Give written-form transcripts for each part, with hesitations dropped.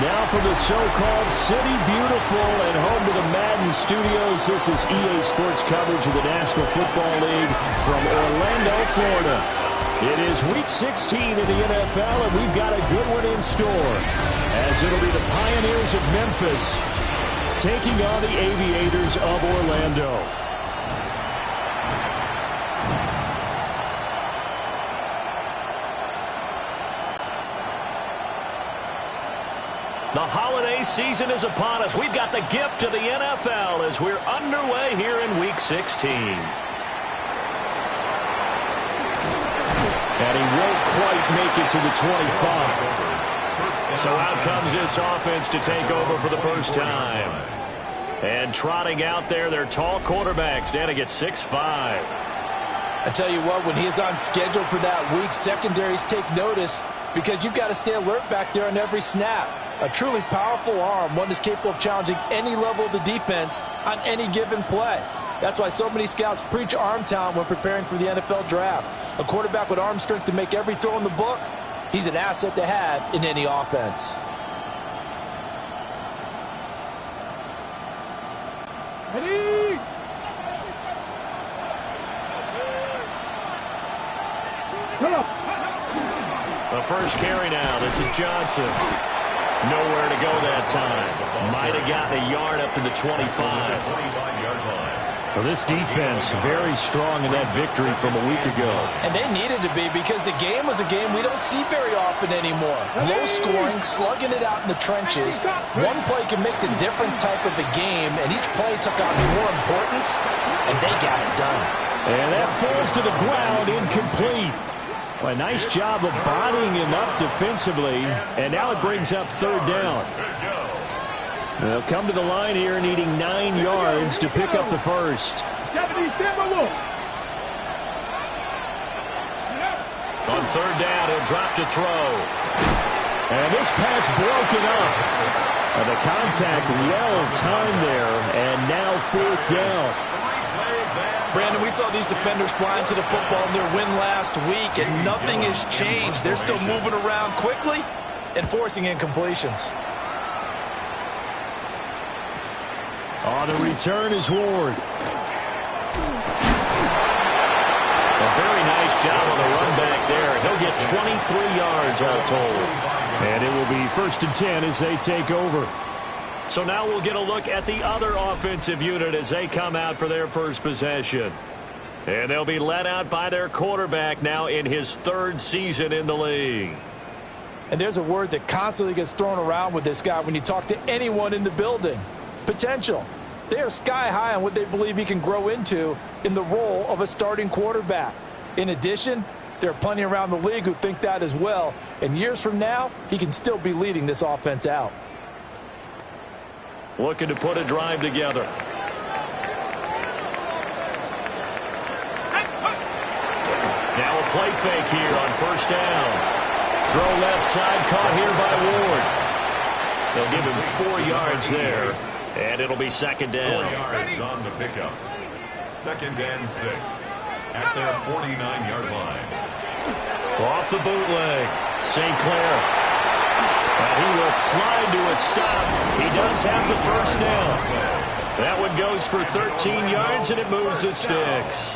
Now from the so-called City Beautiful and home to the Madden Studios, this is EA Sports coverage of the National Football League from Orlando, Florida. It is Week 16 in the NFL, and we've got a good one in store, as it'll be the Pioneers of Memphis taking on the Aviators of Orlando. The holiday season is upon us. We've got the gift of the NFL as we're underway here in Week 16. And he won't quite make it to the 25. So out comes this offense to take over for the first time. And trotting out there, their tall quarterbacks standing at 6'5". I tell you what, when he is on schedule for that week, secondaries take notice because you've got to stay alert back there on every snap. A truly powerful arm, one that's capable of challenging any level of the defense on any given play. That's why so many scouts preach arm talent when preparing for the NFL draft. A quarterback with arm strength to make every throw in the book, he's an asset to have in any offense. Ready? The first carry now. This is Johnson. Nowhere to go that time. Might have gotten a yard up to the 25. Well, this defense very strong in that victory from a week ago. And they needed to be because the game was a game we don't see very often anymore. Low scoring, slugging it out in the trenches. One play can make the difference type of a game, and each play took on more importance, and they got it done. And that falls to the ground, incomplete. Well, a nice job of bodying him up defensively, and now it brings up third down. They'll come to the line here needing 9 yards to pick up the first. On third down, he'll drop to throw. And this pass broken up. The contact well timed there, and now fourth down. Brandon, we saw these defenders flying to the football in their win last week, and nothing has changed. They're still moving around quickly and forcing incompletions. On the return is Ward. A very nice job on the run back there. He'll get 23 yards all told. And it will be 1st and 10 as they take over. So now we'll get a look at the other offensive unit as they come out for their first possession. And they'll be led out by their quarterback now in his 3rd season in the league. And there's a word that constantly gets thrown around with this guy when you talk to anyone in the building. Potential. They are sky high on what they believe he can grow into in the role of a starting quarterback. In addition, there are plenty around the league who think that as well. And years from now, he can still be leading this offense out. Looking to put a drive together. Now a play fake here on first down. Throw left side caught here by Ward. They'll give him 4 yards there, and it'll be 2nd down. 4 yards on the pickup. 2nd and 6 at their 49-yard line. Off the bootleg. St. Clair. And he will slide to a stop. He does have the first down. That one goes for 13 yards, and it moves the sticks.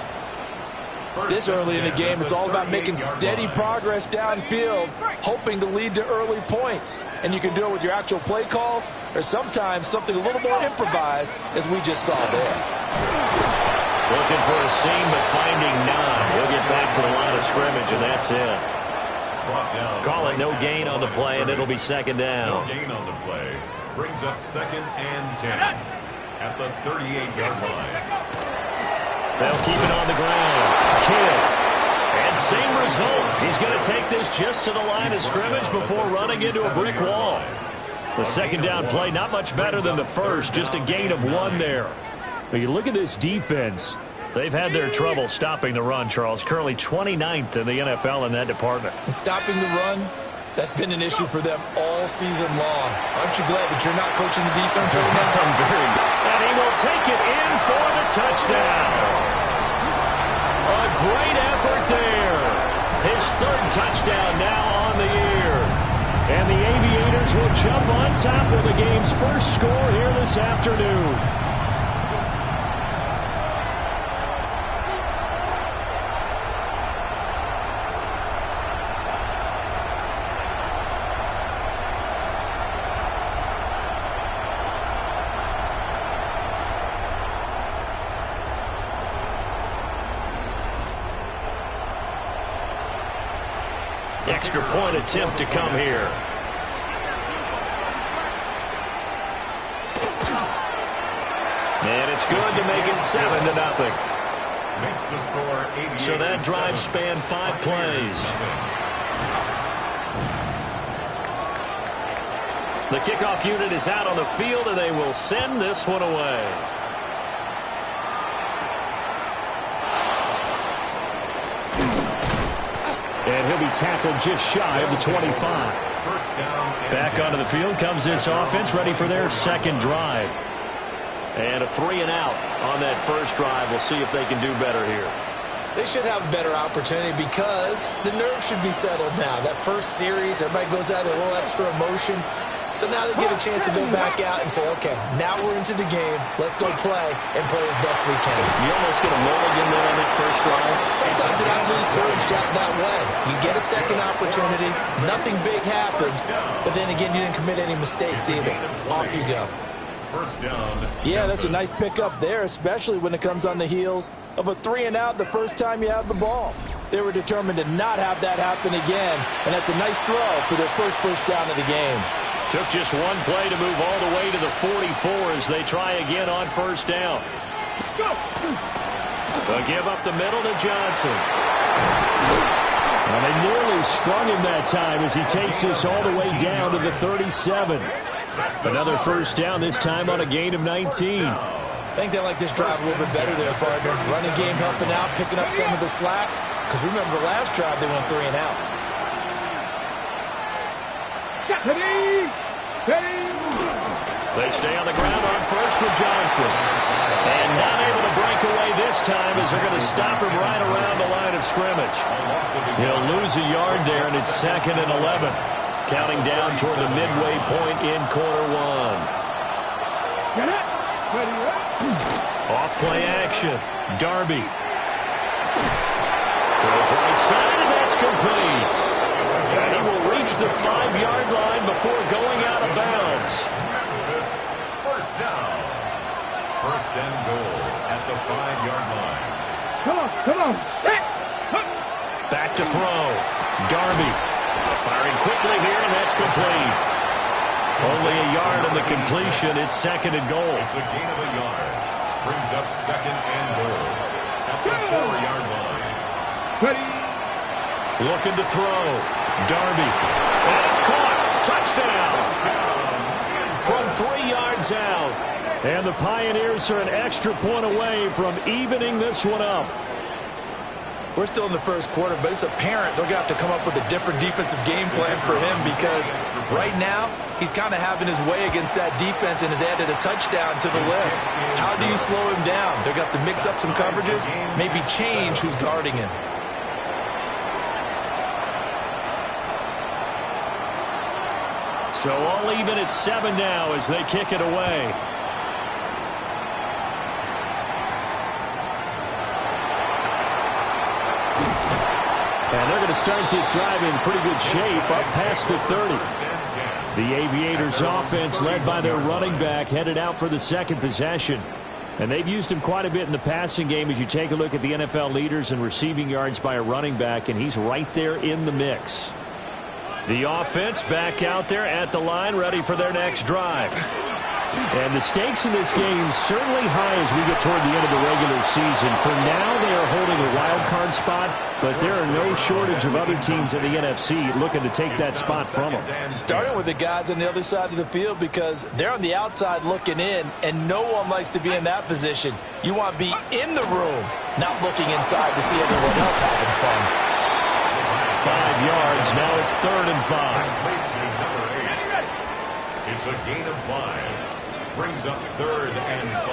This early in the game, it's all about making steady progress downfield, hoping to lead to early points. And you can do it with your actual play calls, or sometimes something a little more improvised, as we just saw there. Looking for a seam, but finding none. He'll get back to the line of scrimmage, and that's it. Call it no gain on the play, and it'll be 2nd down. No gain on the play. Brings up 2nd and 10 at the 38-yard line. They'll keep it on the ground. Kidd. And same result. He's going to take this just to the line of scrimmage before running into a brick wall. The 2nd down play, not much better than the first, just a gain of 1 there. But you look at this defense. They've had their trouble stopping the run, Charles. Currently 29th in the NFL in that department. And stopping the run, that's been an issue for them all season long. Aren't you glad that you're not coaching the defense right now? I'm very good. And he will take it in for the touchdown. A great effort there. His 3rd touchdown now on the year. And the Aviators Steelers will jump on top with the game's first score here this afternoon. Extra point attempt to come here. And it's good to make it 7-0. Makes the score 88. So that drive spanned 5 plays. The kickoff unit is out on the field, and they will send this one away. And he'll be tackled just shy of the 25. First down. Back onto the field comes this offense, ready for their second drive. And a 3-and-out on that first drive. We'll see if they can do better here. They should have a better opportunity because the nerves should be settled now. That first series, everybody goes out with a little extra emotion. So now they get a chance to go back out and say, okay, now we're into the game. Let's go play and play as best we can. You almost get a mulligan there on that first drive. Sometimes it absolutely serves that way. You get a second opportunity. Nothing big happened. But then again, you didn't commit any mistakes either. Off you go. First down. Yeah, that's a nice pickup there, especially when it comes on the heels of a 3-and-out the first time you have the ball. They were determined to not have that happen again, and that's a nice throw for their first down of the game. Took just one play to move all the way to the 44 as they try again on first down. They'll give up the middle to Johnson. And they nearly sprung him that time as he takes this all the way down to the 37. Another first down, this time on a gain of 19. I think they like this drive a little bit better there, partner. Running game helping out, picking up some of the slack. Because remember, the last drive they went 3-and-out. They stay on the ground on first with Johnson. And not able to break away this time as they're going to stop him right around the line of scrimmage. He'll lose a yard there, and it's 2nd and 11. Counting down toward the midway point in quarter one. Off play action. Darby. Throws right side, and that's complete. And he will reach the 5-yard line before going out of bounds. Memphis, first down. First and goal at the 5-yard line. Come on. Back to throw. Darby. Firing quickly here, and that's complete. Only a yard on the completion. It's 2nd and goal. It's a gain of a yard. Brings up 2nd and goal at the 4-yard line. Looking to throw. Darby. And it's caught. Touchdown. From 3 yards out. And the Pioneers are an extra point away from evening this one up. We're still in the first quarter, but it's apparent they're going to have to come up with a different defensive game plan for him because right now he's kind of having his way against that defense and has added a touchdown to the list. How do you slow him down? They're going to have to mix up some coverages, maybe change who's guarding him. So all even at 7 now as they kick it away. And they're going to start this drive in pretty good shape up past the 30. The Aviators offense led by their running back headed out for the second possession. And they've used him quite a bit in the passing game as you take a look at the NFL leaders in receiving yards by a running back, and he's right there in the mix. The offense back out there at the line ready for their next drive. And the stakes in this game certainly high as we get toward the end of the regular season. For now, they are holding a wild card spot, but there are no shortage of other teams in the NFC looking to take that spot from them. Starting with the guys on the other side of the field because they're on the outside looking in, and no one likes to be in that position. You want to be in the room, not looking inside to see everyone else having fun. 5 yards, now it's 3rd and 5. It's a gain of 5. Brings up 3rd and 5.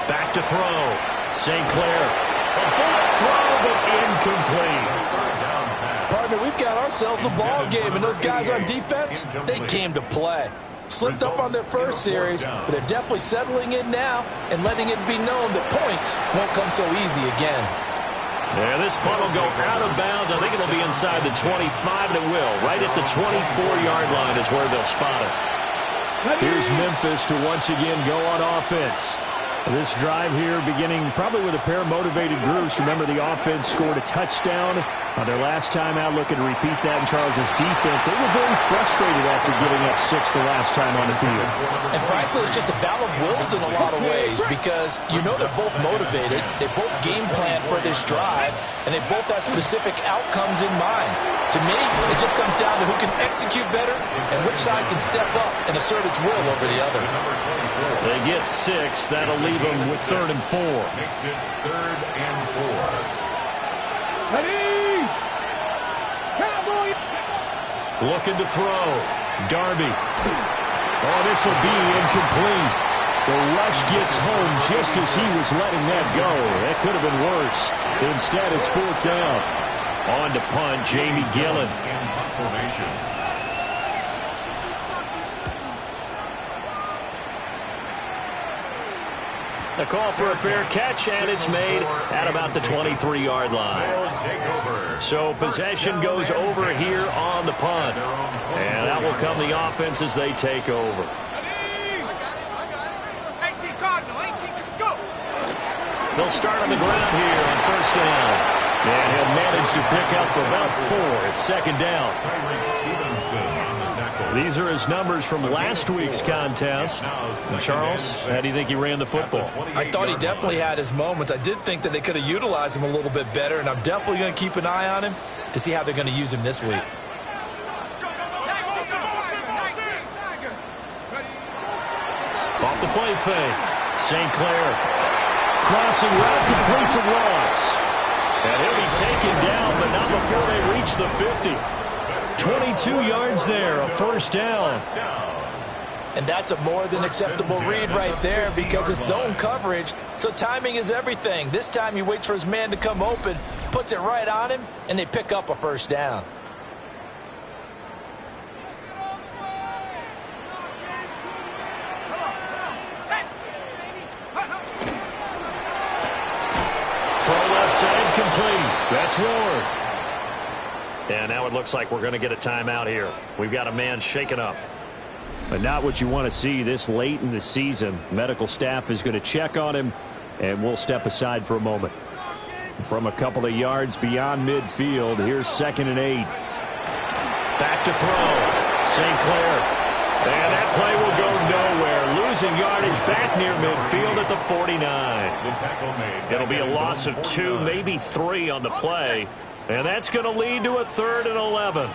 Back to throw. St. Clair. A bullet throw, but incomplete. Pardon partner, we've got ourselves a ball game, and those guys on defense, they came to play. Slipped up on their first series, but they're definitely settling in now and letting it be known that points won't come so easy again. Yeah, this punt will go out of bounds. I think it'll be inside the 25, and it will. Right at the 24-yard line is where they'll spot it. Here's Memphis to once again go on offense. This drive here beginning probably with a pair of motivated groups. Remember, the offense scored a touchdown on their last time out, looking to repeat that in Charles's defense. They were very frustrated after giving up 6 the last time on the field. And frankly, it's just a battle of wills in a lot of ways because you know they're both motivated, they both game plan for this drive, and they both have specific outcomes in mind. To me, it just comes down to who can execute better and which side can step up and assert its will over the other. They get 6. That'll leave them with 3rd and 4. Makes it 3rd and 4. Ready! Cowboy! Looking to throw. Darby. Oh, this will be incomplete. The rush gets home just as he was letting that go. That could have been worse. Instead, it's 4th down. On to punt, Jamie Gillen. In punt formation. The call for a fair catch, and it's made at about the 23-yard line. So possession goes over here on the punt. And that will come the offense as they take over. 18 Cardinal, 18, go! They'll start on the ground here on 1st down. And he'll manage to pick up about 4. It's 2nd down. These are his numbers from last week's contest. And Charles, how do you think he ran the football? I thought he definitely had his moments. I did think that they could have utilized him a little bit better, and I'm definitely going to keep an eye on him to see how they're going to use him this week. Off the play fake. St. Clair. Crossing route complete to Ross. And he'll be taken down, but not before they reach the 50. 22 yards there, a 1st down. And that's a more than acceptable read right there because it's zone coverage, so timing is everything. This time he waits for his man to come open, puts it right on him, and they pick up a 1st down. Throw left side complete. That's Ward. And now it looks like we're going to get a timeout here. We've got a man shaken up. But not what you want to see this late in the season. Medical staff is going to check on him, and we'll step aside for a moment. From a couple of yards beyond midfield, here's 2nd and 8. Back to throw. St. Clair. And that play will go nowhere. Losing yardage back near midfield at the 49. It'll be a loss of 2, maybe 3 on the play. And that's going to lead to a 3rd and 11.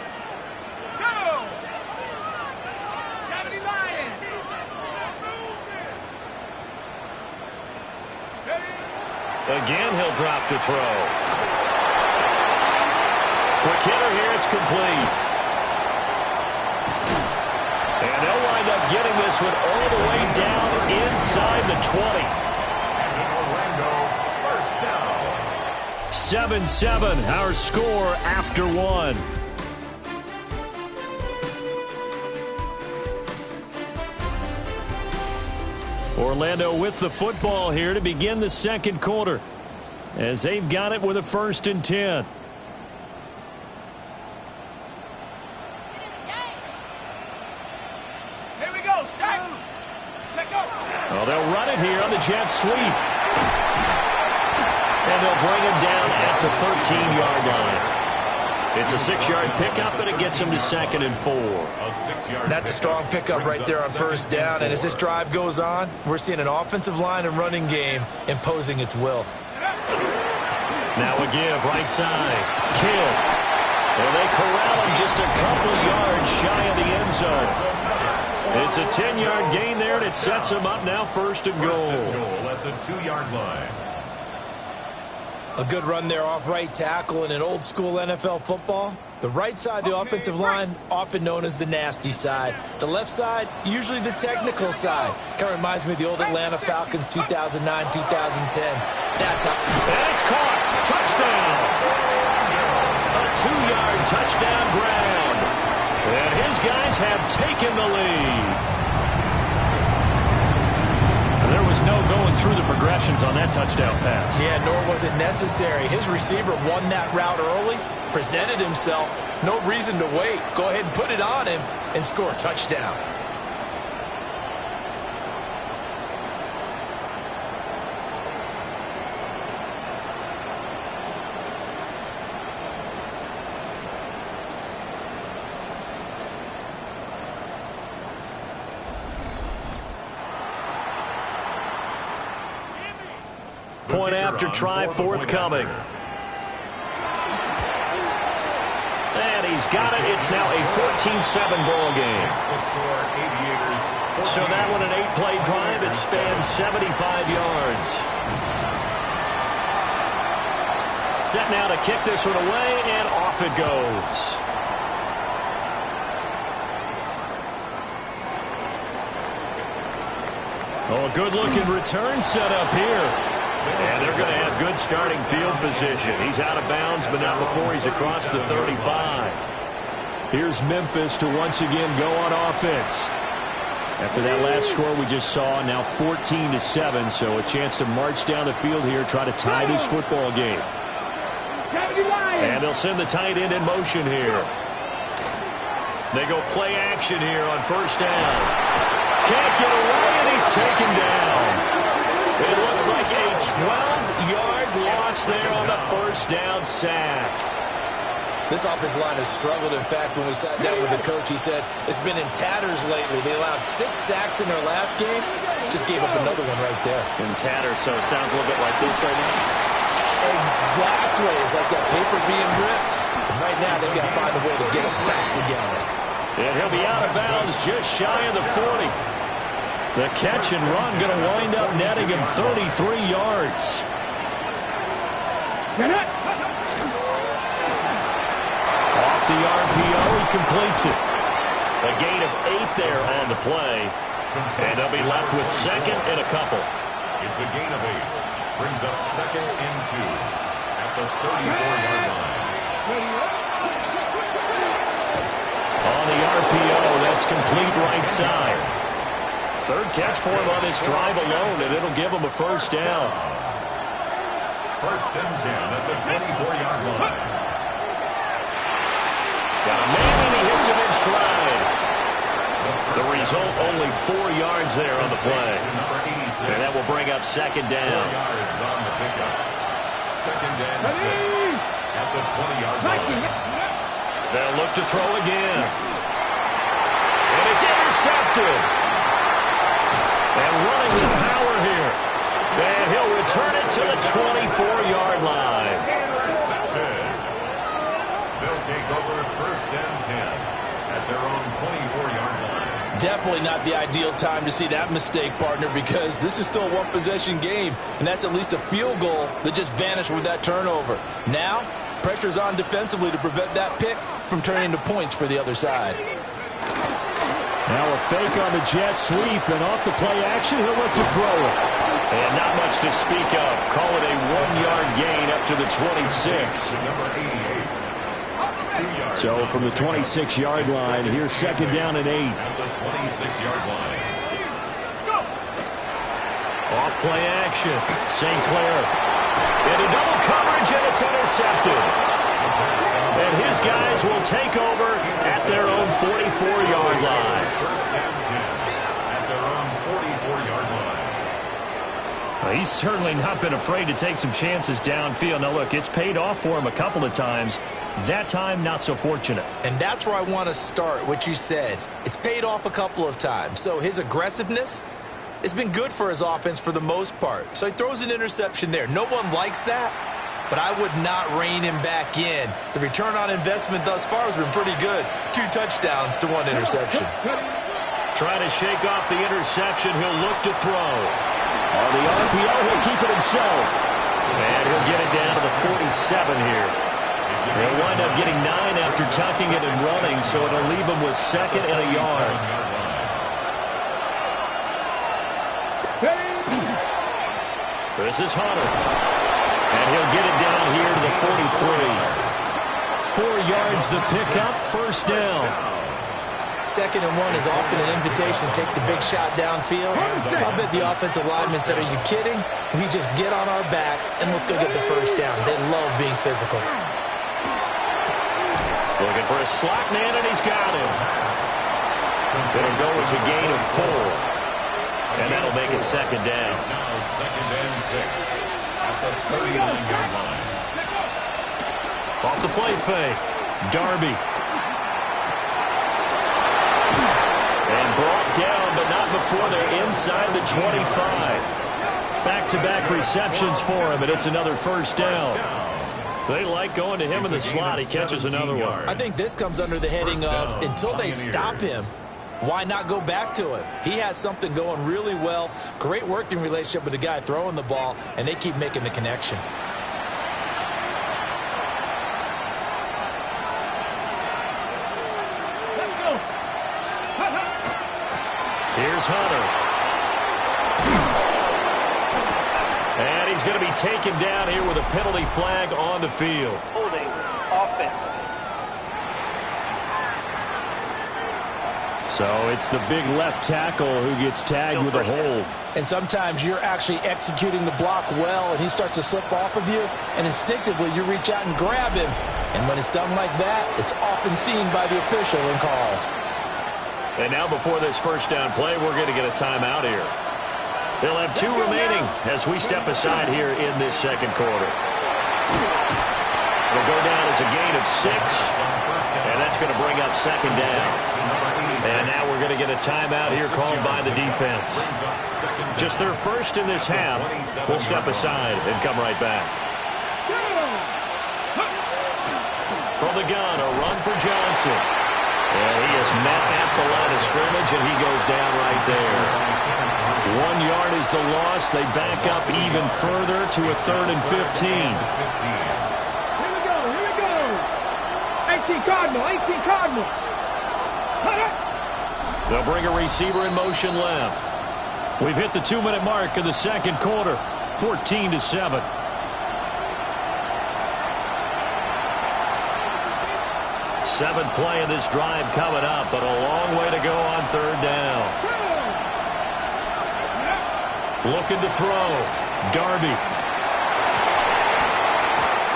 Again, he'll drop to throw. Quick hitter here, it's complete. And they'll wind up getting this one all the way down inside the 20. And 7-7, our score after 1. Orlando with the football here to begin the 2nd quarter as they've got it with a 1st and 10. Here we go, set. Check go. Oh, they'll run it here on the jet sweep. And they'll bring him down at the 13-yard line. It's a 6-yard pickup, and it gets him to 2nd and 4. That's a strong pickup right there on 1st down, and as this drive goes on, we're seeing an offensive line and running game imposing its will. Now a give, right side. Kidd. And they corral him just a couple yards shy of the end zone. It's a 10-yard gain there, and it sets him up now 1st and goal. At the 2-yard line. A good run there off right tackle in an old-school NFL football. The right side, the offensive line, often known as the nasty side. The left side, usually the technical side. Kind of reminds me of the old Atlanta Falcons 2009, 2010. That's how. And it's caught. Touchdown. A 2-yard touchdown ground. And his guys have taken the lead. There was no going through the progressions on that touchdown pass. Yeah, nor was it necessary. His receiver won that route early, presented himself. No reason to wait. Go ahead and put it on him and score a touchdown. Point after try forthcoming. And he's got it. It's now a 14-7 ball game. So that one an 8-play drive. It spans 75 yards. Set now to kick this one away, and off it goes. Oh, a good-looking return set up here. And they're going to have good starting field position. He's out of bounds, but not before he's across the 35. Here's Memphis to once again go on offense. After that last score we just saw, now 14-7, so a chance to march down the field here, try to tie this football game. And they'll send the tight end in motion here. They go play action here on first down. Can't get away, and he's taken down. It looks like a 12-yard loss there on the first down sack. This offensive line has struggled. In fact, when we sat down with the coach, he said it's been in tatters lately. They allowed 6 sacks in their last game. Just gave up another one right there. In tatters, so it sounds a little bit like this right now. Exactly. It's like that paper being ripped. And right now, they've got to find a way to get it back together. And he'll be out of bounds just shy of the 40. The catch and run going to wind up netting him 33 yards. Off the RPO, he completes it. A gain of 8 there on the play. And they'll be left with second and a couple. It's a gain of 8. Brings up second and 2 at the 34-yard line. On the RPO, that's complete right side. Third catch for him on this drive alone, and it'll give him a first down. First and 10 at the 24-yard line. Got a man, and he hits him in stride. The result, only 4 yards there on the play. And that will bring up second down. 4 yards on the pickup. Second and 6 at the 20-yard line. They'll look to throw again. And it's intercepted. And running with power here. And he'll return it to the 24-yard line. Intercepted. They'll take over first and 10 at their own 24-yard line. Definitely not the ideal time to see that mistake, partner, because this is still a one-possession game, and that's at least a field goal that just vanished with that turnover. Now, pressure's on defensively to prevent that pick from turning into points for the other side. Now a fake on the jet sweep, and off the play action, he'll look to throw it. And not much to speak of. Call it a 1-yard gain up to the 26. So from the 26-yard line, here's second down and 8. At the 26-yard line. Off play action. St. Clair into double coverage, and it's intercepted. And his guys will take over at their own 44-yard line. First and 10 at their own 44-yard line. Well, he's certainly not been afraid to take some chances downfield. Now, look, it's paid off for him a couple of times. That time, not so fortunate. And that's where I want to start, what you said. It's paid off a couple of times. So his aggressiveness has been good for his offense for the most part. So he throws an interception there. No one likes that, but I would not rein him back in. The return on investment thus far has been pretty good. 2 touchdowns to 1 interception. Trying to shake off the interception. He'll look to throw. On the RPO, he'll keep it himself. And he'll get it down to the 47 here. He'll wind up getting 9 after tucking it and running, so it'll leave him with second and a yard. This is Hunter. And he'll get it down here to the 43. 4 yards the pickup, first down. 2nd and 1 is often an invitation to take the big shot downfield. I bet the offensive lineman said, are you kidding? We just get on our backs and let's go get the first down. They love being physical. Looking for a slot man, and he's got him. It'll go as a gain of 4. And that'll make it 2nd down. It's now 2nd and 6 at the 39-yard line. Off the play fake, Darby. And brought down, but not before they're inside the 25. Back-to-back receptions for him, and it's another first down. They like going to him in the slot. He catches another one. I think this comes under the heading of until they stop him, why not go back to it? He has something going really well. Great working relationship with the guy throwing the ball, and they keep making the connection. Here's Hunter. And he's going to be taken down here with a penalty flag on the field. Holding offense. So it's the big left tackle who gets tagged with a hold. And sometimes you're actually executing the block well, and he starts to slip off of you, and instinctively you reach out and grab him. And when it's done like that, it's often seen by the official and called. And now before this first down play, we're going to get a timeout here. They'll have 2 remaining as we step aside here in this second quarter. It'll go down as a gain of 6, and that's going to bring up 2nd down. And now we're going to get a timeout here called by the defense. Just their first in this half. We'll step aside and come right back. From the gun, a run for Johnson. And he is met at the line of scrimmage, and he goes down right there. 1 yard is the loss. They back up even further to a 3rd and 15. Here we go, here we go. 18 Cardinal, 18 Cardinal. They'll bring a receiver in motion left. We've hit the 2-minute mark in the second quarter, 14-7. Seventh play of this drive coming up, but a long way to go on 3rd down. Looking to throw. Darby.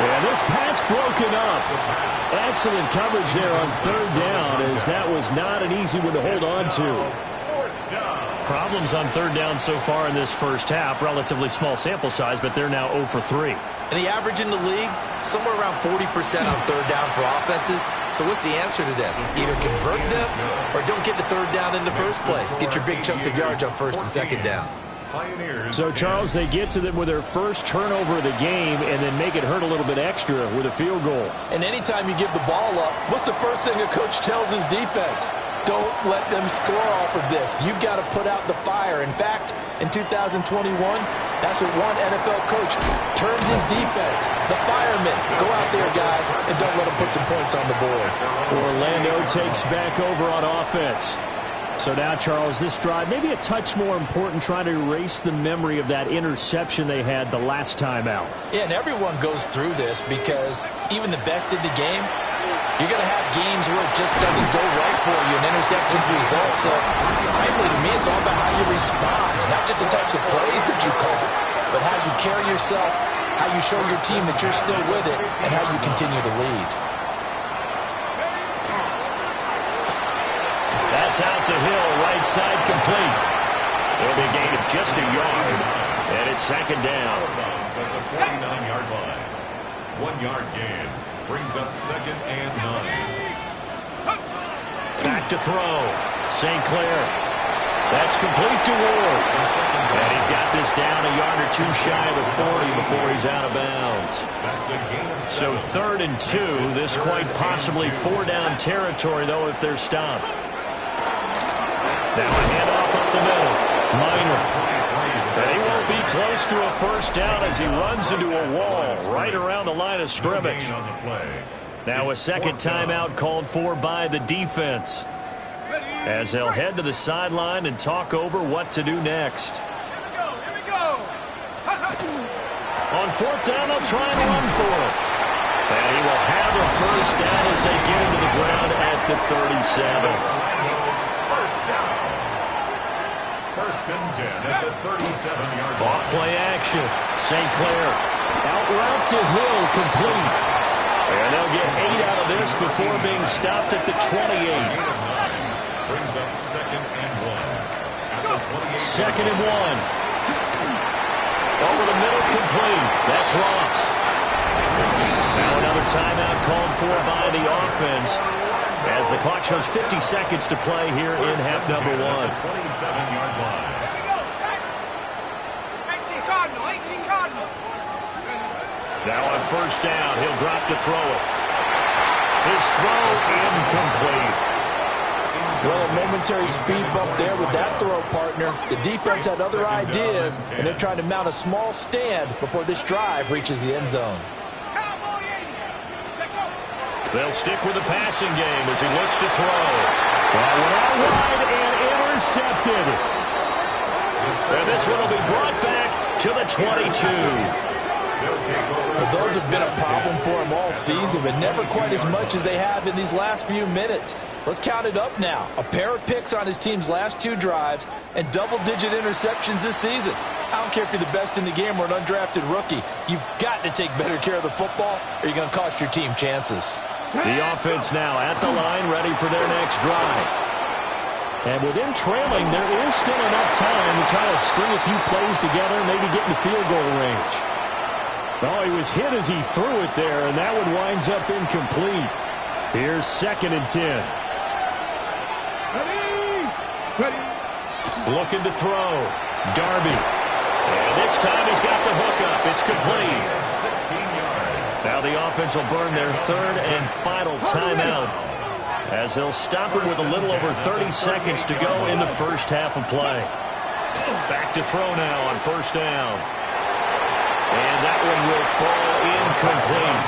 And this pass broken up. Excellent coverage there on 3rd down, as that was not an easy one to hold on to. Problems on 3rd down so far in this first half. Relatively small sample size, but they're now 0 for 3. And the average in the league, somewhere around 40% on 3rd down for offenses. So what's the answer to this? Either convert them or don't get the 3rd down in the first place. Get your big chunks of yards on 1st and 2nd down. So, Charles, they get to them with their first turnover of the game and then make it hurt a little bit extra with a field goal. And anytime you give the ball up, what's the first thing a coach tells his defense? Don't let them score off of this. You've got to put out the fire. In fact, in 2021, that's what one NFL coach termed his defense. The firemen. Go out there, guys, and don't let them put some points on the board. Orlando takes back over on offense. So now, Charles, this drive, maybe a touch more important, trying to erase the memory of that interception they had the last time out. Yeah, and everyone goes through this because even the best in the game, you're going to have games where it just doesn't go right for you, and interceptions result. So, frankly, to me, it's all about how you respond, not just the types of plays that you call, but how you carry yourself, how you show your team that you're still with it, and how you continue to lead. That's out to Hill, right side complete. It'll be a gain of just a yard, and it's 2nd down. At the 49-yard line. 1 yard gain brings up 2nd and 9. Back to throw. St. Clair. That's complete to Ward. And he's got this down a yard or 2 shy of the 40 before he's out of bounds. So 3rd and 2. This quite possibly 4-down territory, though, if they're stopped. Now a handoff up the middle. Minor. And he won't be close to a first down as he runs into a wall right around the line of scrimmage. Now a second timeout called for by the defense, as they'll head to the sideline and talk over what to do next. Here we go. On 4th down, they'll try and run for it. And he will have a first down as they get into the ground at the 37. First down. First and 10 at the 37-yard line. Off play action. St. Clair out route to Hill, complete. And they'll get 8 out of this before being stopped at the 28. Brings up second and 1. At the 28. Second and 1. Over the middle, complete. That's Ross. Now another timeout called for by the offense as the clock shows 50 seconds to play here in half number 1. 27-yard line. 18 Cardinal, 18 Cardinal. Now on first down, he'll drop to throw it. His throw incomplete. Well, a momentary speed bump there with that throw, partner. The defense had other ideas, and they're trying to mount a small stand before this drive reaches the end zone. They'll stick with the passing game as he looks to throw. That went out wide and intercepted. And this one will be brought back to the 22. Well, those have been a problem for him all season, but never quite as much as they have in these last few minutes. Let's count it up now. A pair of picks on his team's last 2 drives and double-digit interceptions this season. I don't care if you're the best in the game or an undrafted rookie. You've got to take better care of the football or you're going to cost your team chances. The offense now at the line, ready for their next drive. And with him trailing, there is still enough time to try to string a few plays together, maybe get in the field goal range. Oh, he was hit as he threw it there, and that one winds up incomplete. Here's second and 10. Ready. Looking to throw. Darby. And this time he's got the hook up. It's complete. 16 yards. Now the offense will burn their third and final timeout as they'll stop him with a little over 30 seconds to go in the first half of play. Back to throw now on first down. And that one will fall incomplete.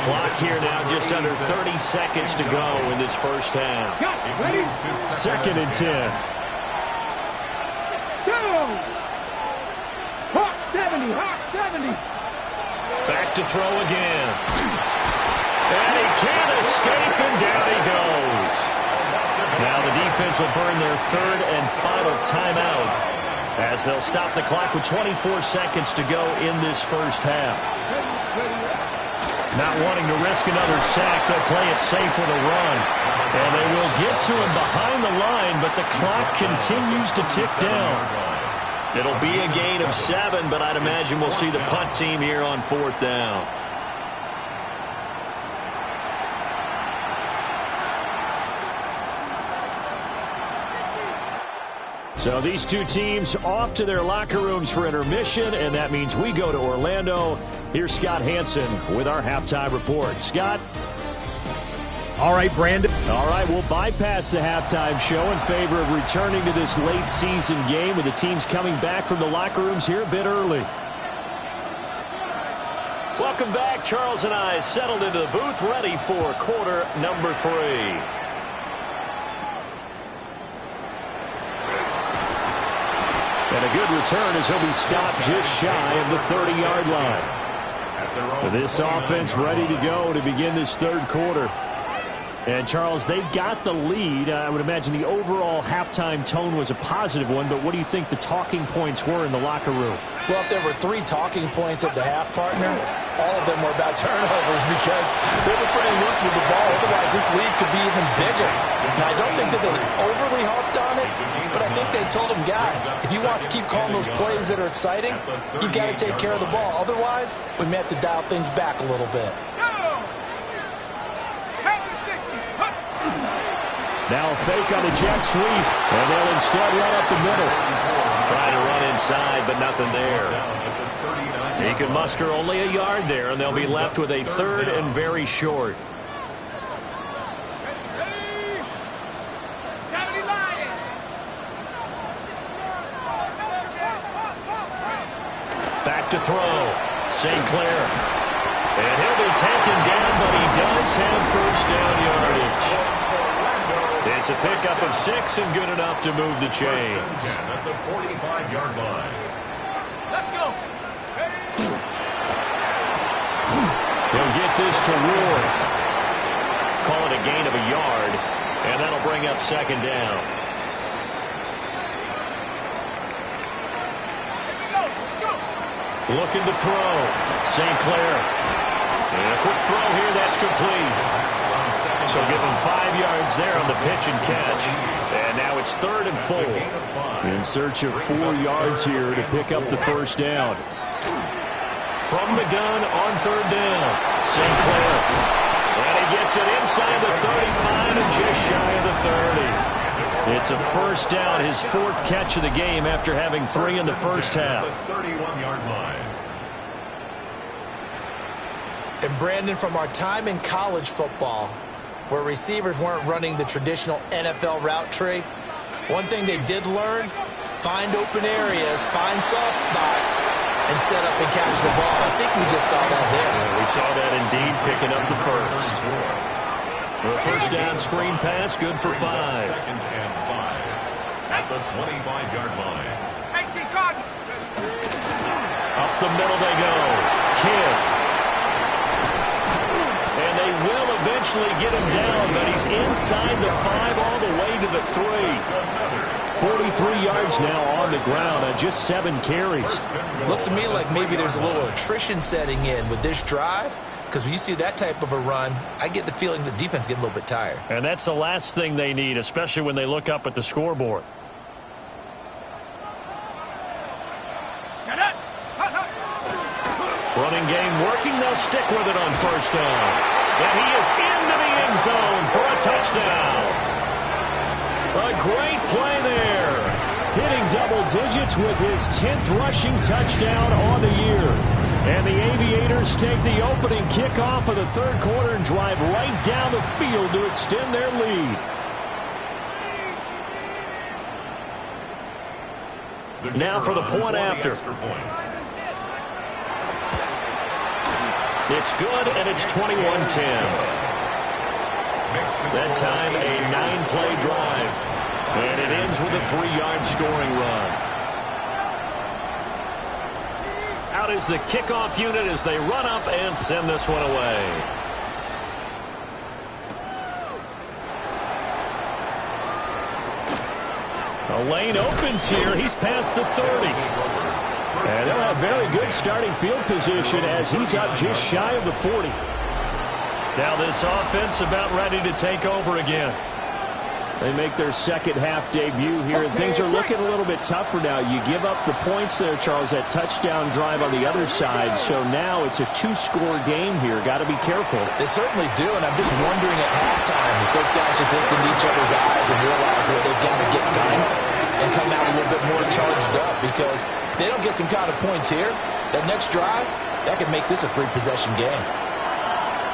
Clock here now just under 30 seconds to go in this first half. Ready. Second and 10. Go. Hawk 70, Hawk 70. Back to throw again. And he can't escape, and down he goes. Now the defense will burn their third and final timeout as they'll stop the clock with 24 seconds to go in this first half. Not wanting to risk another sack, they'll play it safe with a run. And they will get to him behind the line, but the clock continues to tick down. It'll be a gain of 7, but I'd imagine we'll see the punt team here on fourth down. So these two teams off to their locker rooms for intermission, and that means we go to Orlando. Here's Scott Hansen with our halftime report. Scott? All right, Brandon. All right, we'll bypass the halftime show in favor of returning to this late season game with the teams coming back from the locker rooms here a bit early. Welcome back. Charles and I settled into the booth ready for quarter number 3. And a good return as he'll be stopped just shy of the 30-yard line. This offense ready to go to begin this third quarter. And, Charles, they've got the lead. I would imagine the overall halftime tone was a positive one, but what do you think the talking points were in the locker room? Well, if there were 3 talking points at the half, partner, all of them were about turnovers because they were pretty loose with the ball. Otherwise, this lead could be even bigger. Now, I don't think that they overly harped on it, but I think they told them, guys, if you want to keep calling those plays that are exciting, you've got to take care of the ball. Otherwise, we may have to dial things back a little bit. Now a fake on the jet sweep, and they'll instead run up the middle. Trying to run inside, but nothing there. He can muster only a yard there, and they'll be left with a third and very short. Back to throw. St. Clair. And he'll be taken down, but he does have first down yardage. It's a pickup of 6 and good enough to move the chains. At the 45-yard line. Let's go. He'll get this to Ward. Call it a gain of a yard, and that'll bring up second down. Looking to throw. St. Clair. And a quick throw here. That's complete. So give him 5 yards there on the pitch and catch. And now it's 3rd and 4. In search of 4 yards here to pick up the first down. From the gun on 3rd down. St. Clair. And he gets it inside the 35 and just shy of the 30. It's a first down, his 4th catch of the game after having 3 in the first half. 31-yard line. And Brandon, from our time in college football, where receivers weren't running the traditional NFL route tree, one thing they did learn, find open areas, find soft spots, and set up and catch the ball. I think we just saw that there. We saw that indeed, picking up the first. The first down screen pass, good for 5. 2nd and 5 at the 25-yard line. Up the middle they go. Kidd. And they will eventually get him down, but he's inside the 5 all the way to the 3. 43 yards now on the ground on just 7 carries. Looks to me like maybe there's a little attrition setting in with this drive, because when you see that type of a run, I get the feeling the defense getting a little bit tired. And that's the last thing they need, especially when they look up at the scoreboard. Running game working. They'll stick with it on first down. And he is into the end zone for a touchdown. A great play there. Hitting double digits with his 10th rushing touchdown on the year. And the Aviators take the opening kickoff of the 3rd quarter and drive right down the field to extend their lead. Now for the point after. It's good, and it's 21-10. That time, a 9-play drive. And it ends with a 3-yard scoring run. Out is the kickoff unit as they run up and send this one away. A lane opens here. He's past the 30. And they'll have very good starting field position as he's up just shy of the 40. Now this offense about ready to take over again. They make their second half debut here, and things are looking a little bit tougher now. You give up the points there, Charles, that touchdown drive on the other side. So now it's a 2-score game here. Got to be careful. They certainly do, and I'm just wondering at halftime if those guys just looked into each other's eyes and realize what they've got to get done and come out a little bit more charged up, because if they don't get some kind of points here, that next drive, that could make this a free possession game.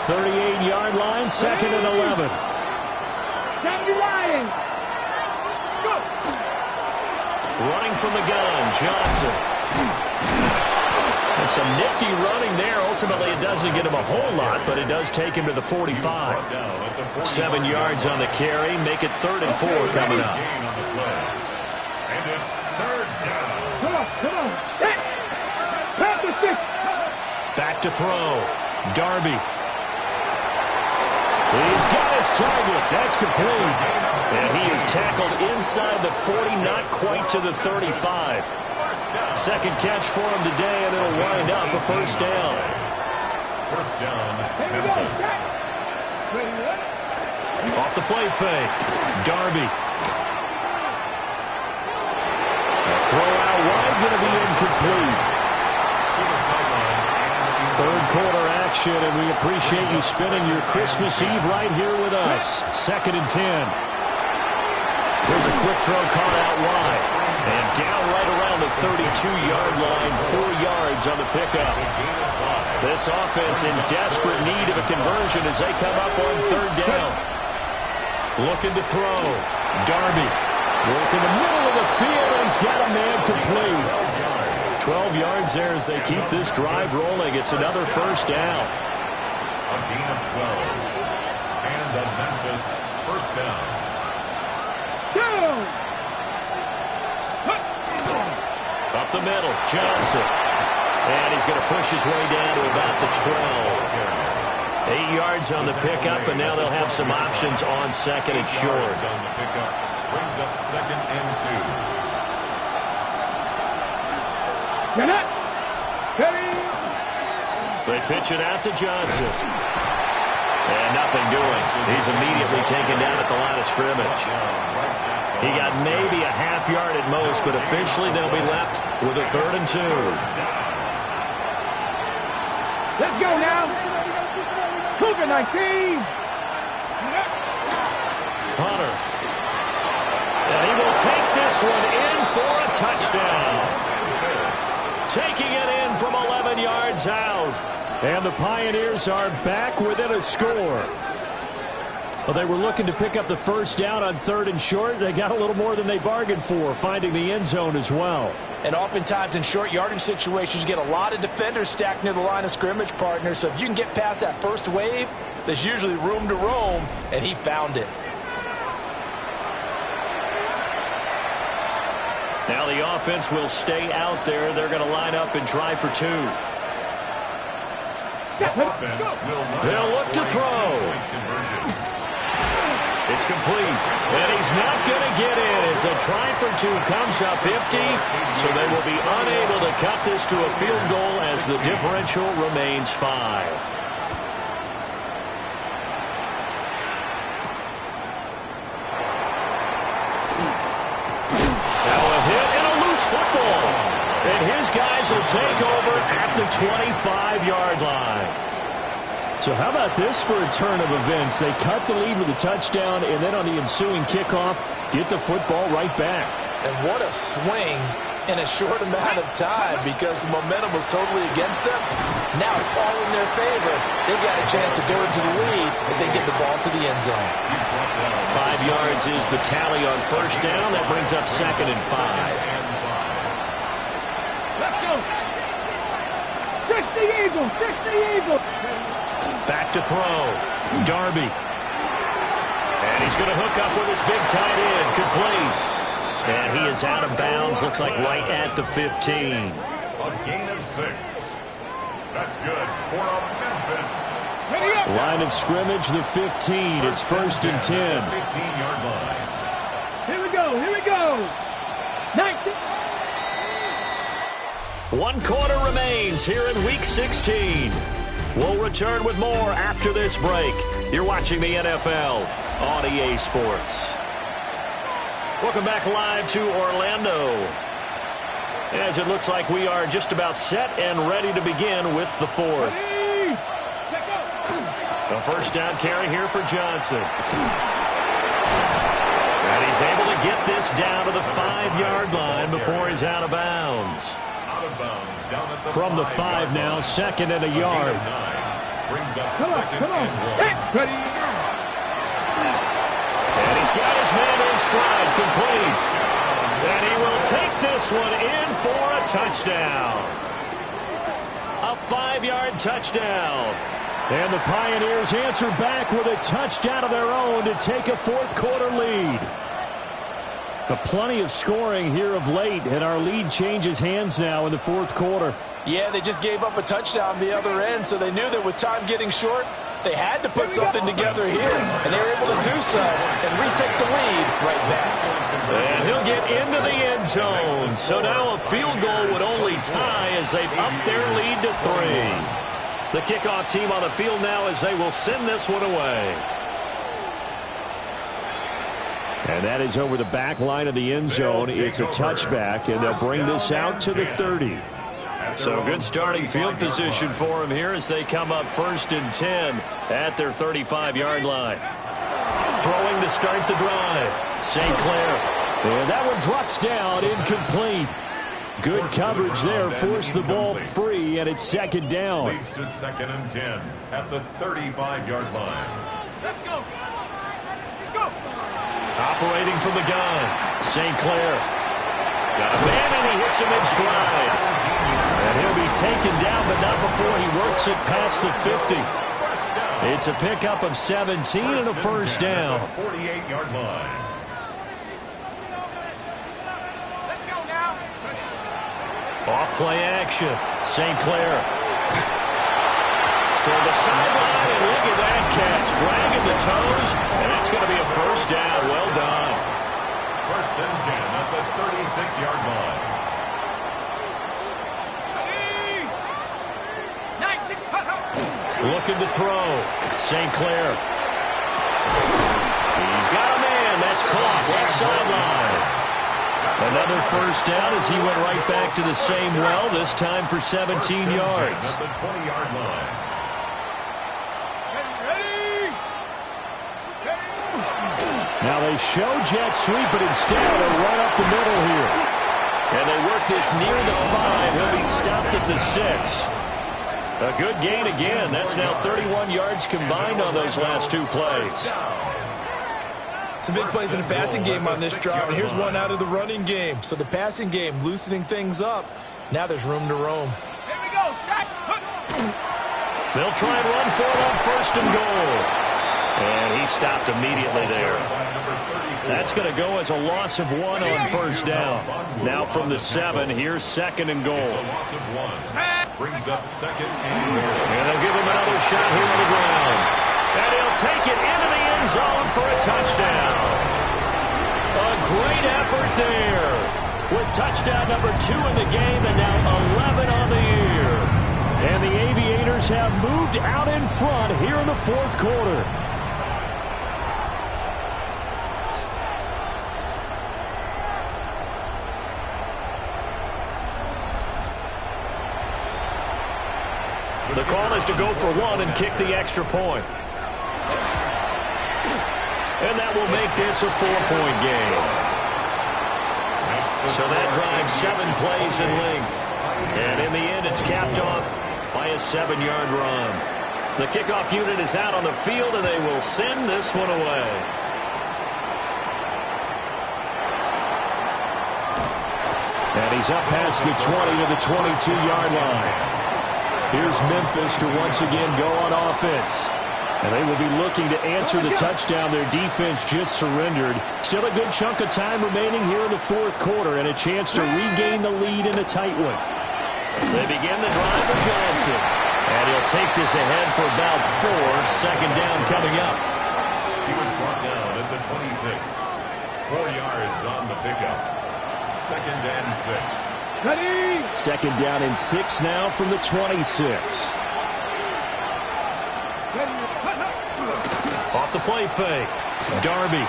38-yard line, 2nd and 11. Let's go. Running from the gun, Johnson. And some nifty running there. Ultimately, it doesn't get him a whole lot, but it does take him to the 45. 7 yards on the carry. Make it 3rd and 4 coming up. And it's 3rd down. Come on. Hit. Pass the 6. Back to throw. Darby. He's got his target. That's complete. And he is tackled inside the 40, not quite to the 35. Second catch for him today, and it'll wind up a first down. First down, Memphis. Off the play fake. Darby. A throw out wide, going to be incomplete. To the sideline. 3rd quarter action, and we appreciate you spending your Christmas Eve right here with us. 2nd and 10. Here's a quick throw caught out wide. And down right around the 32-yard line, 4 yards on the pickup. This offense in desperate need of a conversion as they come up on 3rd down. Looking to throw. Darby. Work in the middle of the field, and he's got a man complete. 12 yards there as they keep this drive rolling. It's another first down. A gain of 12. And the Memphis first down. Up the middle, Johnson. And he's going to push his way down to about the 12. 8 yards on the pickup, and now they'll have some options on second and short. On the pickup brings up 2nd and 2. Get it. Steady. They pitch it out to Johnson. And nothing doing. He's immediately taken down at the line of scrimmage. He got maybe a half yard at most, but officially they'll be left with a 3rd and 2. Let's go now. Cougar 19. Hunter. And he will take this one in for a touchdown. Taking it in from 11 yards out. And the Pioneers are back within a score. Well, they were looking to pick up the first down on 3rd and short. They got a little more than they bargained for, finding the end zone as well. And oftentimes in short yardage situations, you get a lot of defenders stacked near the line of scrimmage, partner. So if you can get past that first wave, there's usually room to roam, and he found it. Now the offense will stay out there. They're going to line up and try for 2. They'll look to throw. It's complete. And he's not going to get in as a try for 2 comes up empty. So they will be unable to cut this to a field goal as the differential remains 5. Now a hit and a loose football. And his guys will take over at the 25-yard line. So how about this for a turn of events? They cut the lead with a touchdown, and then on the ensuing kickoff, get the football right back. And what a swing in a short amount of time, because the momentum was totally against them. Now it's all in their favor. They've got a chance to go into the lead if they get the ball to the end zone. 5 yards is the tally on first down. That brings up 2nd and 5. Let's go. 60 Eagles. 60 Eagles. Back to throw. Darby. And he's going to hook up with his big tight end. Complete. And he is out of bounds. Looks like right at the 15. A gain of 6. That's good for a Memphis. Line of scrimmage, the 15. It's 1st and 10. 15-yard line. Here we go. Here we go. 19. 1 quarter remains here in Week 16. We'll return with more after this break. You're watching the NFL on EA Sports. Welcome back live to Orlando. As it looks like we are just about set and ready to begin with the 4th. The first down carry here for Johnson. And he's able to get this down to the 5-yard line before he's out of bounds. From the 5 now, 2nd and a yard. Brings up Come on, 2nd come on. and 1. And he's got his man in stride, complete. And he will take this one in for a touchdown. A 5-yard touchdown. And the Pioneers answer back with a touchdown of their own to take a 4th quarter lead. But plenty of scoring here of late, and our lead changes hands now in the 4th quarter. Yeah, they just gave up a touchdown the other end, so they knew that with time getting short, they had to put something together here, and they were able to do so and retake the lead right back. And he'll get into the end zone. So now a field goal would only tie as they've upped their lead to 3. The kickoff team on the field now as they will send this one away. And that is over the back line of the end zone. It's a touchback, and they'll bring this out to the 30. So good starting field position for them here as they come up 1st and 10 at their 35-yard line. Throwing to start the drive. St. Clair. And that one drops down, incomplete. Good coverage there, forced the ball free, and it's 2nd down. Leads to 2nd and 10 at the 35-yard line. Let's go. Let's go. Operating from the gun. St. Clair. Got a man, and he hits him in stride. And he'll be taken down, but not before he works it past the 50. It's a pickup of 17 and a first down. 48-yard line. Let's go now. Off play action. St. Clair. toward the sideline, and look at that catch. Dragging the toes, and that's going to be a first down. Well done. First and 10 at the 36-yard line. Looking to throw. St. Clair. He's got a man. That's caught. Left sideline. Another first down as he went right back to the same well, this time for 17 yards. At the 20-yard line. Now they show jet sweep, but instead a run up the middle here. And they work this near the 5. He'll be stopped at the 6. A good gain again. That's now 31 yards combined on those last two plays. Some big plays in the passing game on this drive, and here's one out of the running game. So the passing game loosening things up. Now there's room to roam. Here we go, shot. They'll try and run for it on first and goal. And he stopped immediately there. That's going to go as a loss of 1 on first down. Now from the 7, here's second and goal. It's a loss of 1. Brings up second and goal. And they'll give him another shot here on the ground. And he'll take it into the end zone for a touchdown. A great effort there. With touchdown number 2 in the game and now 11 on the year. And the Aviators have moved out in front here in the fourth quarter. The call is to go for 1 and kick the extra point. And that will make this a 4-point game. So that drives 7 plays in length. And in the end, it's capped off by a 7-yard run. The kickoff unit is out on the field, and they will send this one away. And he's up past the 20 to the 22-yard line. Here's Memphis to once again go on offense. And they will be looking to answer the touchdown their defense just surrendered. Still a good chunk of time remaining here in the fourth quarter and a chance to regain the lead in a tight one. They begin the drive with Johnson. And he'll take this ahead for about 4. Second down coming up. He was brought down at the 26. 4 yards on the pickup. Second and 6. Ready? Second down and 6 now from the 26. Off the play fake. Darby.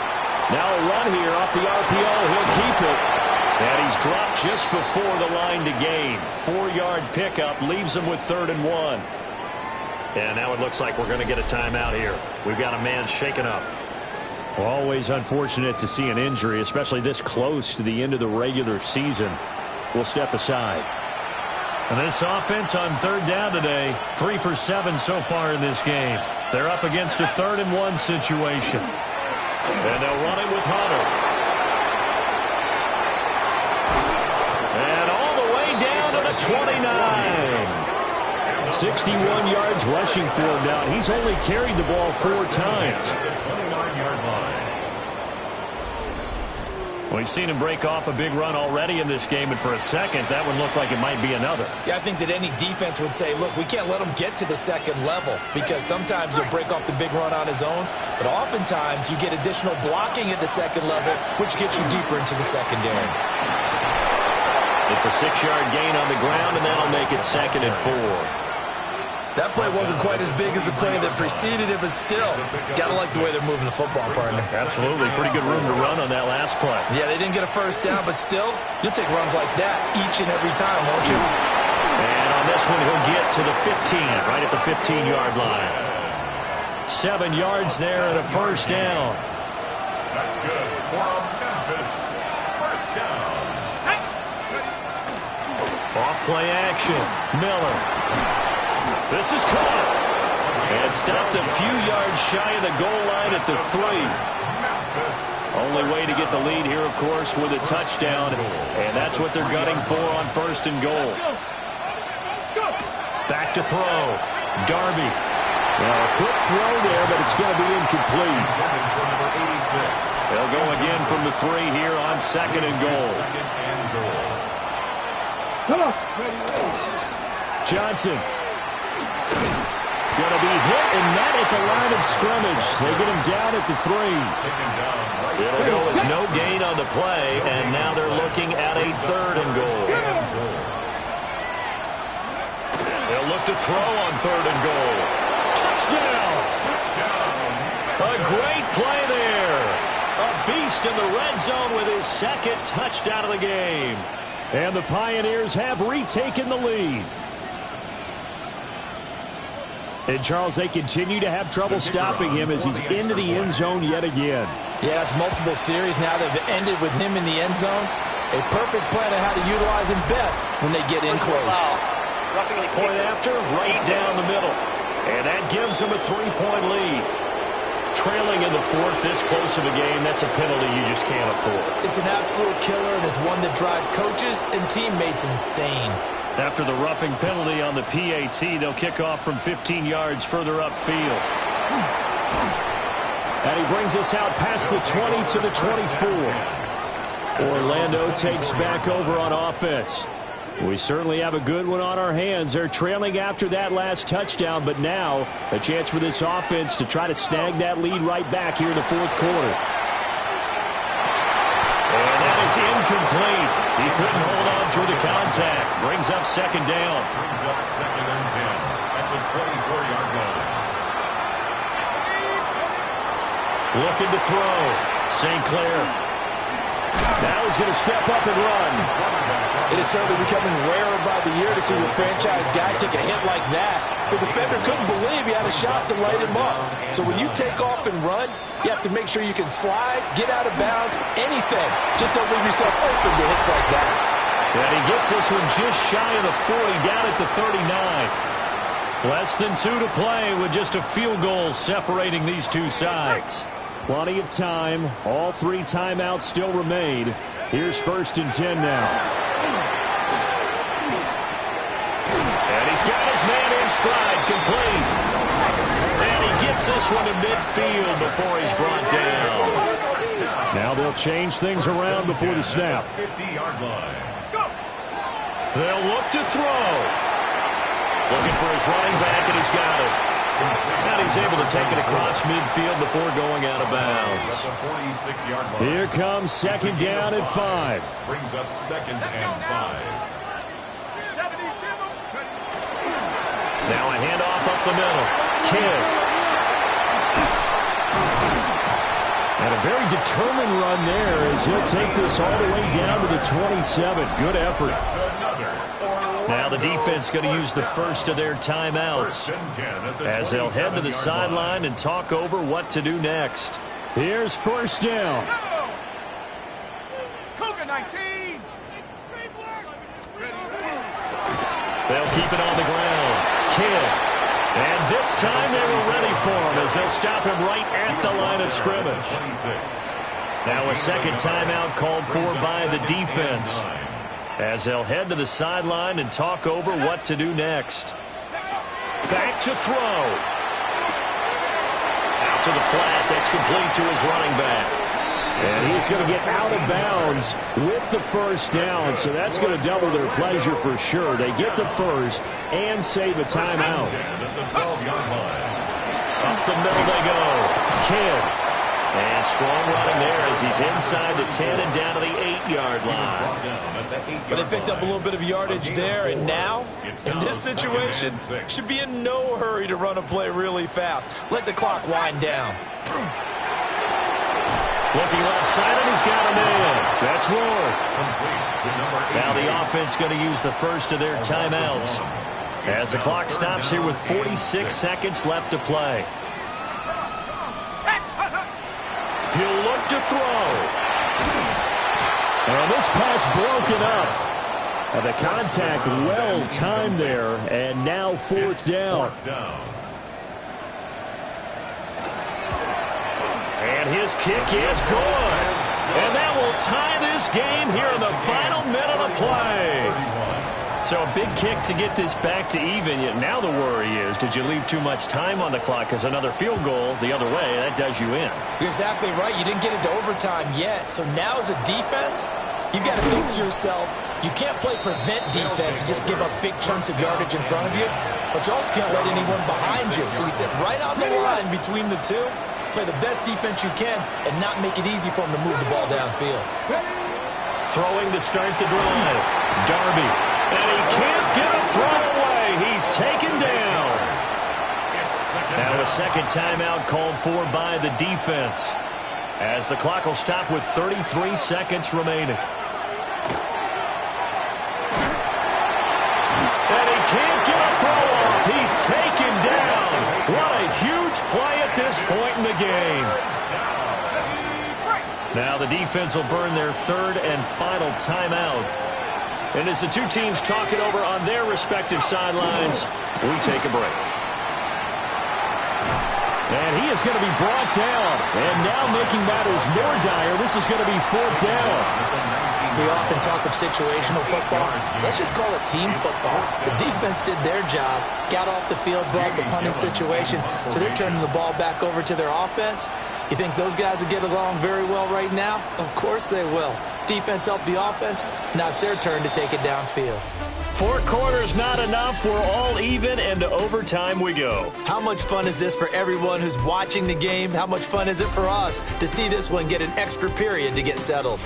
Now a run here off the RPO. He'll keep it. And he's dropped just before the line to gain. 4-yard pickup leaves him with 3rd and 1. And now it looks like we're going to get a timeout here. We've got a man shaken up. Always unfortunate to see an injury, especially this close to the end of the regular season. We'll step aside. And this offense on 3rd down today, 3 for 7 so far in this game. They're up against a 3rd and 1 situation. And they'll run it with Hunter. And all the way down to the 29. 61 yards rushing for him now. He's only carried the ball 4 times. We've seen him break off a big run already in this game, and for a second, that one looked like it might be another. Yeah, I think that any defense would say, look, we can't let him get to the second level because sometimes he'll break off the big run on his own, but oftentimes you get additional blocking at the second level, which gets you deeper into the secondary. It's a 6-yard gain on the ground, and that'll make it 2nd and 4. That play wasn't quite as big as the play that preceded it, but still, gotta like the way they're moving the football, partner. Absolutely. Pretty good room to run on that last play. Yeah, they didn't get a first down, but still, you'll take runs like that each and every time, won't you? And on this one, he'll get to the 15, right at the 15-yard line. 7 yards there and a first down. That's good for Memphis. First down. Off play action. Miller. This is caught. And stopped a few yards shy of the goal line at the 3. Only way to get the lead here, of course, with a touchdown. And that's what they're gunning for on first and goal. Back to throw. Darby. Well, a quick throw there, but it's going to be incomplete. They'll go again from the 3 here on second and goal. Come on. Johnson. going to be hit and met at the line of scrimmage. They get him down at the 3. It'll go as no gain on the play, and now they're looking at a 3rd and goal. They'll look to throw on 3rd and goal. Touchdown! A great play there. A beast in the red zone with his 2nd touchdown of the game. And the Pioneers have retaken the lead. And, Charles, they continue to have trouble stopping him as he's into the end zone yet again. Yeah, it's multiple series now that have ended with him in the end zone. A perfect plan on how to utilize him best when they get in close. Point after, right down the middle. And that gives them a 3-point lead. Trailing in the 4th, this close of a game, that's a penalty you just can't afford. It's an absolute killer, and it's one that drives coaches and teammates insane. After the roughing penalty on the PAT, they'll kick off from 15 yards further upfield. And he brings us out past the 20 to the 24. Orlando takes back over on offense. We certainly have a good one on our hands. They're trailing after that last touchdown, but now a chance for this offense to try to snag that lead right back here in the 4th quarter. And that is incomplete. He couldn't hold on through the contact. Brings up 2nd down. Brings up 2nd and 10 at the 24-yard line. Looking to throw. St. Clair. Now he's going to step up and run. It is certainly becoming rarer by the year to see a franchise guy take a hit like that. The defender couldn't believe he had a shot to light him up. So when you take off and run, you have to make sure you can slide, get out of bounds, anything. Just don't leave yourself open to hits like that. And he gets this one just shy of the 40, down at the 39. Less than 2 to play with just a field goal separating these two sides. Plenty of time. All 3 timeouts still remain. Here's 1st and 10 now. And he's got his man in stride, complete. And he gets this one to midfield before he's brought down. Now they'll change things around before the snap. 50-yard line. They'll look to throw. Looking for his running back, and he's got it. And he's able to take it across midfield before going out of bounds. Here comes 2nd down at 5. Brings up 2nd and 5. Now a handoff up the middle. Kidd. And a very determined run there as he'll take this all the way down to the 27. Good effort. Now the defense going to use the first of their timeouts as they'll head to the sideline and talk over what to do next. Here's 1st down. Cougar 19. They'll keep it on the ground. Kidd. And this time they were ready for him as they'll stop him right at the line of scrimmage. Now a 2nd timeout called for by the defense as they'll head to the sideline and talk over what to do next. Back to throw. Out to the flat. That's complete to his running back. And he's going to get out of bounds with the 1st down, so that's going to double their pleasure for sure. They get the 1st and save a timeout. Up the middle they go. Kidd. And strong running there as he's inside the 10 and down to the 8-yard line. But they picked up a little bit of yardage there, and now, in this situation, should be in no hurry to run a play really fast. Let the clock wind down. Looking left side, and he's got him in. That's more. Now the offense going to use the first of their timeouts as the clock stops here with 46 seconds left to play. He'll look to throw. And this pass broken up. And the contact well timed there, and now 4th down. And his kick is good. And that will tie this game here in the final minute of play. So a big kick to get this back to even. Yet now the worry is, did you leave too much time on the clock? Because another field goal the other way, that does you in. You're exactly right. You didn't get into overtime yet. So now as a defense, you've got to think to yourself, You can't play prevent defense and just give up big chunks of yardage in front of you, but you also can't let anyone behind you. So you sit right on the line between the two, play the best defense you can, and not make it easy for them to move the ball downfield. Throwing to start the drive. Darby. And he can't get a throw away. He's taken down. Now a second timeout called for by the defense, as the clock will stop with 33 seconds remaining. And he can't get a throw off. He's taken down. What a huge play at this point in the game. Now the defense will burn their third and final timeout. And as the two teams talk it over on their respective sidelines, we take a break. And he is going to be brought down. And now making matters more dire, this is going to be fourth down. We often talk of situational football. Let's just call it team football. The defense did their job, got off the field, brought the punting situation, so they're turning the ball back over to their offense. You think those guys will get along very well right now? Of course they will. Defense helped the offense. Now it's their turn to take it downfield. 4 quarters not enough. We're all even, and to overtime we go. How much fun is this for everyone who's watching the game? How much fun is it for us to see this one get an extra period to get settled?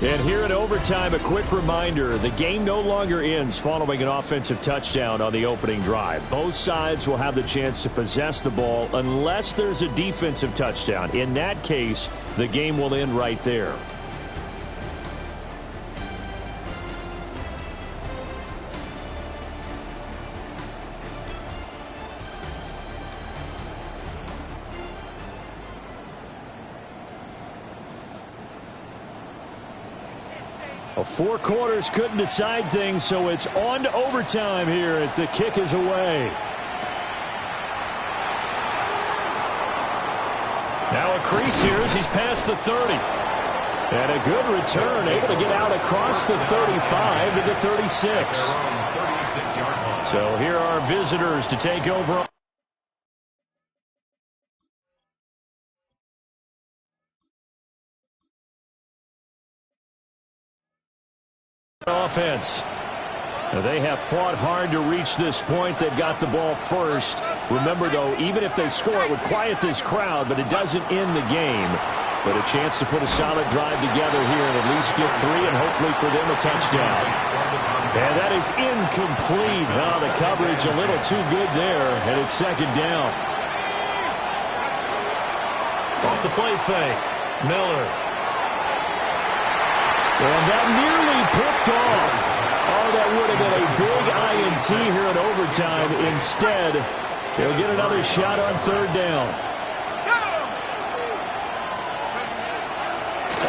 And here in overtime, a quick reminder, the game no longer ends following an offensive touchdown on the opening drive. Both sides will have the chance to possess the ball unless there's a defensive touchdown. In that case, the game will end right there. Well, 4 quarters couldn't decide things, so it's on to overtime here as the kick is away. Now a crease here as he's past the 30. And a good return, able to get out across the 35 to the 36. So here are visitors to take over. Offense. They have fought hard to reach this point. They've got the ball first. Remember, though, even if they score, it would quiet this crowd, but it doesn't end the game. But a chance to put a solid drive together here and at least get 3 and hopefully for them a touchdown. And that is incomplete. Oh, the coverage a little too good there, and it's second down. Off the play fake. Miller. And that nearly picked off. Oh, that would have been a big INT here in overtime. Instead, they'll get another shot on third down.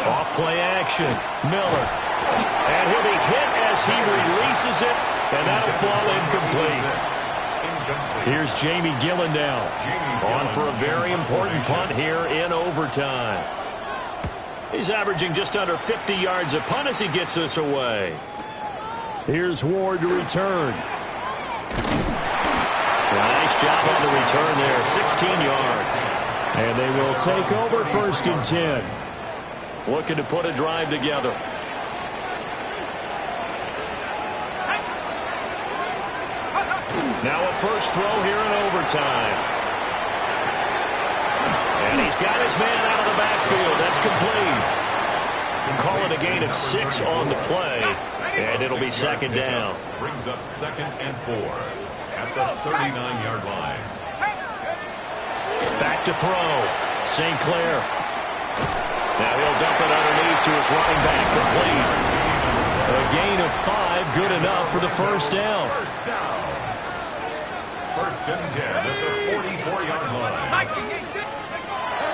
Off play action. Miller. And he'll be hit as he releases it, and that'll fall incomplete. Here's Jamie Gillen now, on for a very important punt here in overtime. He's averaging just under 50 yards a punt as he gets this away. Here's Ward to return. Nice job on the return there, 16 yards. And they will take over first and 10. Looking to put a drive together. Now a first throw here in overtime. And he's got his man out of the backfield. That's complete. Call it a gain of 6 on the play, and it'll be second down. Brings up 2nd and 4 at the 39-yard line. Back to throw. St. Clair. Now he'll dump it underneath to his running back, complete. A gain of 5, good enough for the first down. First down. 1st and 10 at the 44-yard line.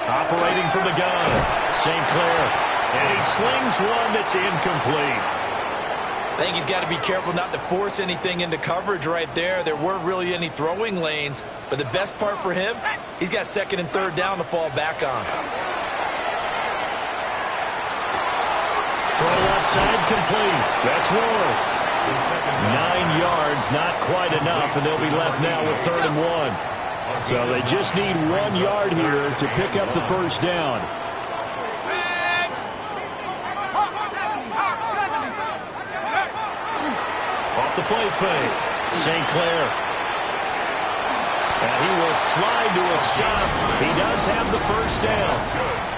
Operating from the gun, St. Clair. And he slings one that's incomplete. I think he's got to be careful not to force anything into coverage right there. There weren't really any throwing lanes. But the best part for him, he's got 2nd and 3rd down to fall back on. Throw left side complete. That's Ward. 9 yards, not quite enough, and they'll be left now with 3rd and 1. So they just need 1 yard here to pick up the first down. off the play fake. St. Clair. And he will slide to a stop. He does have the first down.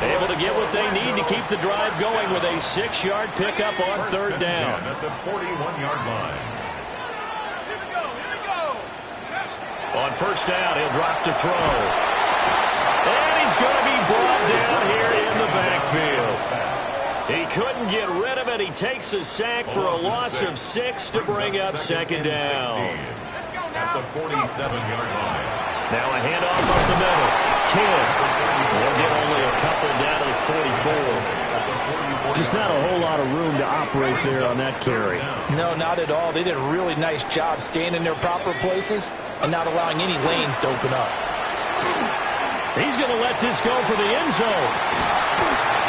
Able to get what they need to keep the drive going with a 6-yard pickup on third down. At the 41-yard line. On first down, he'll drop to throw. And he's going to be brought down here in the backfield. He couldn't get rid of it. He takes a sack for a loss of 6 to bring up second down. At the 47-yard line. Now a handoff up the middle. Kidd. They'll get only a couple down to the 44. Just not a whole lot of room to operate there on that carry. No, not at all. They did a really nice job staying in their proper places and not allowing any lanes to open up. He's going to let this go for the end zone.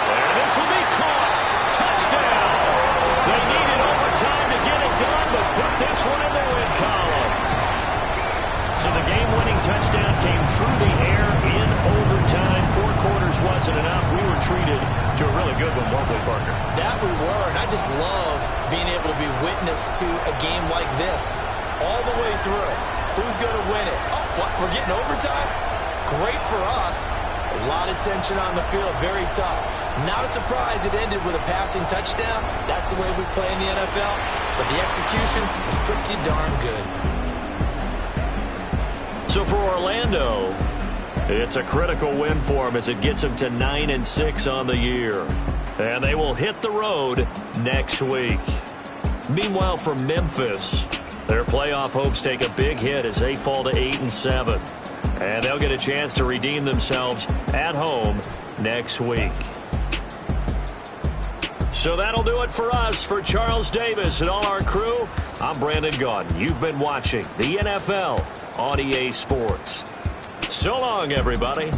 And this will be caught. Touchdown. They needed overtime to get it done, but put this one in the win column. So the game-winning touchdown came through the air in overtime. 4 quarters wasn't enough. We were treated to a really good one, weren't we, Parker? That we were, and I just love being able to be witness to a game like this all the way through. Who's going to win it? Oh, what? We're getting overtime? Great for us. A lot of tension on the field. Very tough. Not a surprise it ended with a passing touchdown. That's the way we play in the NFL. But the execution was pretty darn good. So for Orlando, it's a critical win for them as it gets them to 9-6 on the year. And they will hit the road next week. Meanwhile, for Memphis, their playoff hopes take a big hit as they fall to 8-7. And they'll get a chance to redeem themselves at home next week. So that'll do it for us. For Charles Davis and all our crew, I'm Brandon Gaudin. You've been watching the NFL on EA Sports. So long, everybody.